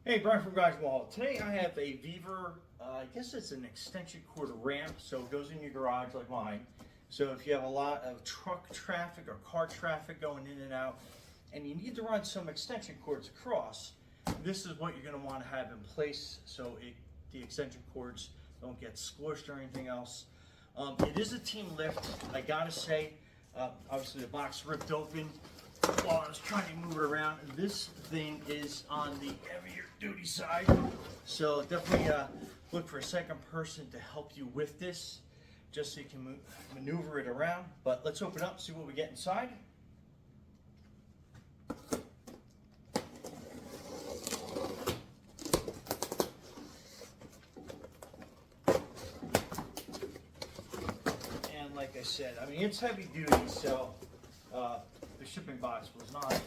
Hey, Brian from Garage Wall. Today I have a VEVOR, I guess it's an extension cord ramp, so it goes in your garage like mine. So if you have a lot of truck traffic or car traffic going in and out, and you need to run some extension cords across, this is what you're going to want to have in place so the extension cords don't get squished or anything else. It is a team lift, I gotta say. Obviously the box ripped open while I was trying to move it around. This thing is on the heavier duty side, so definitely look for a second person to help you with this, just so you can maneuver it around. But let's open up, see what we get inside. And like I said, I mean, it's heavy duty, so the shipping box was not.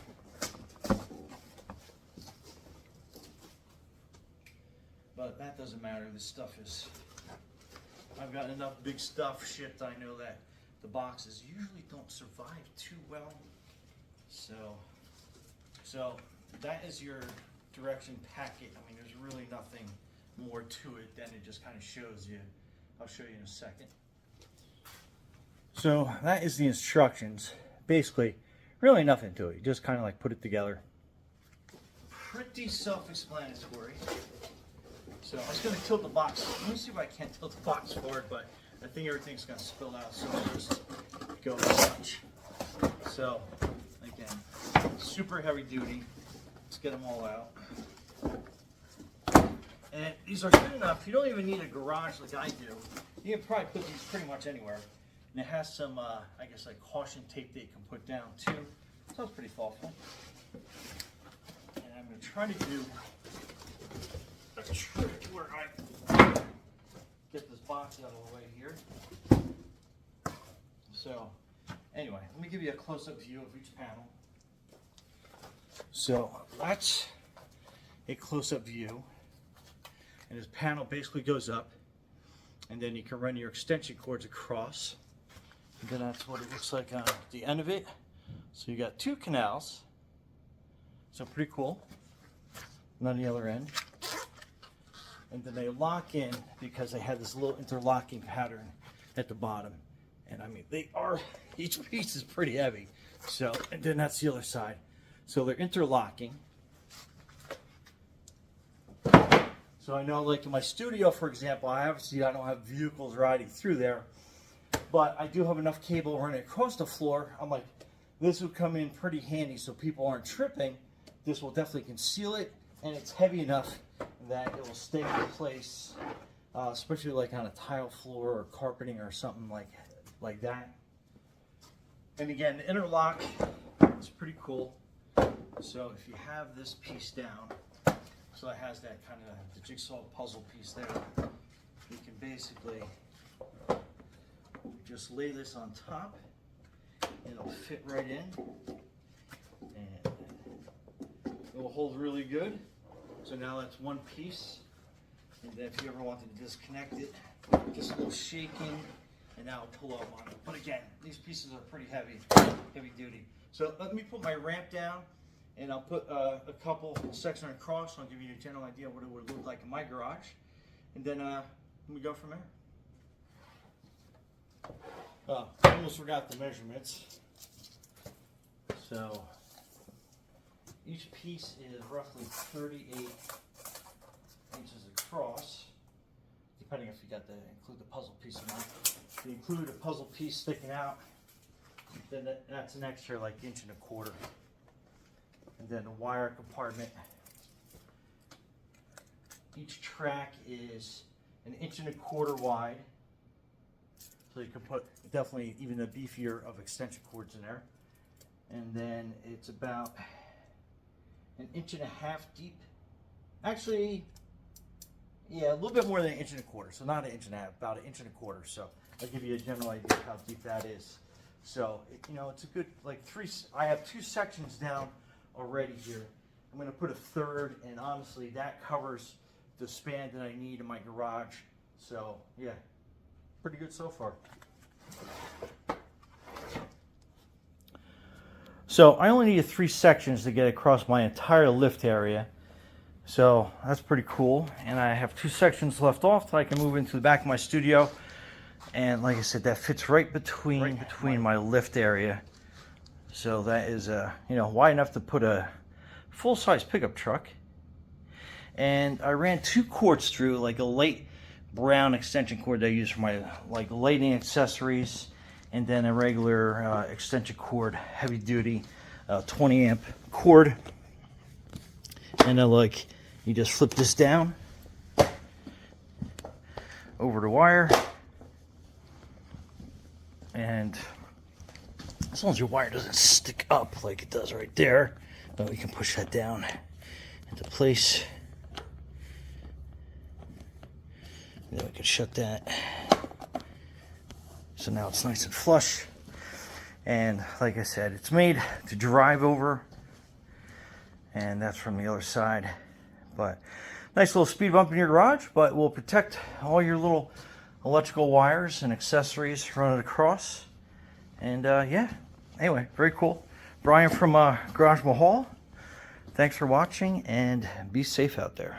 But that doesn't matter. This stuff is, I've got enough big stuff shipped. I know that the boxes usually don't survive too well. So that is your direction packet. I mean, there's really nothing more to it than it just kind of shows you. I'll show you in a second. So that is the instructions. Basically, really nothing to it. You just kind of like put it together. Pretty self-explanatory. So I was going to tilt the box. Let me see if I can't tilt the box forward, but I think everything's going to spill out, so I'll just go as such. So, again, super heavy duty. Let's get them all out. And these are good enough. You don't even need a garage like I do. You can probably put these pretty much anywhere. And it has some, I guess, like caution tape that you can put down too. So it's pretty thoughtful. And I'm going to try to do a trick where I get this box out of the way here. So anyway, let me give you a close-up view of each panel. So that's a close-up view, and this panel basically goes up, and then you can run your extension cords across, and then that's what it looks like on the end of it. So you got two canals, so pretty cool, and on the other end. And then they lock in because they have this little interlocking pattern at the bottom. And I mean, they are, each piece is pretty heavy. So, and then that's the other side. So they're interlocking. So I know, like in my studio, for example, I don't have vehicles riding through there, but I do have enough cable running across the floor. I'm like, this would come in pretty handy so people aren't tripping. This will definitely conceal it, and it's heavy enough that it will stay in place, especially like on a tile floor or carpeting or something like that. And again, the interlock is pretty cool. So if you have this piece down, so it has that kind of the jigsaw puzzle piece there, you can basically just lay this on top, and it'll fit right in, and it will hold really good. So now that's one piece, and then if you ever wanted to disconnect it, just a little shaking, and now it'll pull up on it. But again, these pieces are pretty heavy duty. So let me put my ramp down, and I'll put a couple sections across, so I'll give you a general idea of what it would look like in my garage, and then we go from there. I almost forgot the measurements. So each piece is roughly 38 inches across, depending if you got to include the puzzle piece or not. If you include a puzzle piece sticking out, then that's an extra like 1.25 inches. And then the wire compartment. Each track is 1.25 inches wide, so you can put definitely even a beefier of extension cords in there. And then it's about 1.5 inches deep. Actually, yeah, a little bit more than 1.25 inches. So not 1.5 inches, about 1.25 inches. So I'll give you a general idea of how deep that is. So, you know, it's a good, like I have 2 sections down already here. I'm going to put a third, and honestly, that covers the span that I need in my garage. So, yeah, pretty good so far. So I only needed 3 sections to get across my entire lift area. So that's pretty cool. And I have 2 sections left off that I can move into the back of my studio. And like I said, that fits right between my lift area. So that is you know, wide enough to put a full-size pickup truck. And I ran 2 cords through, like a light brown extension cord that I use for my like lighting accessories, and then a regular extension cord, heavy duty 20 amp cord. And then like you just flip this down over the wire, and as long as your wire doesn't stick up like it does right there, then we can push that down into place. And then we can shut that. So now it's nice and flush. And like I said, it's made to drive over. And that's from the other side. But nice little speed bump in your garage, but will protect all your little electrical wires and accessories running across. And yeah, anyway, very cool. Brian from Garage Mahal. Thanks for watching, and be safe out there.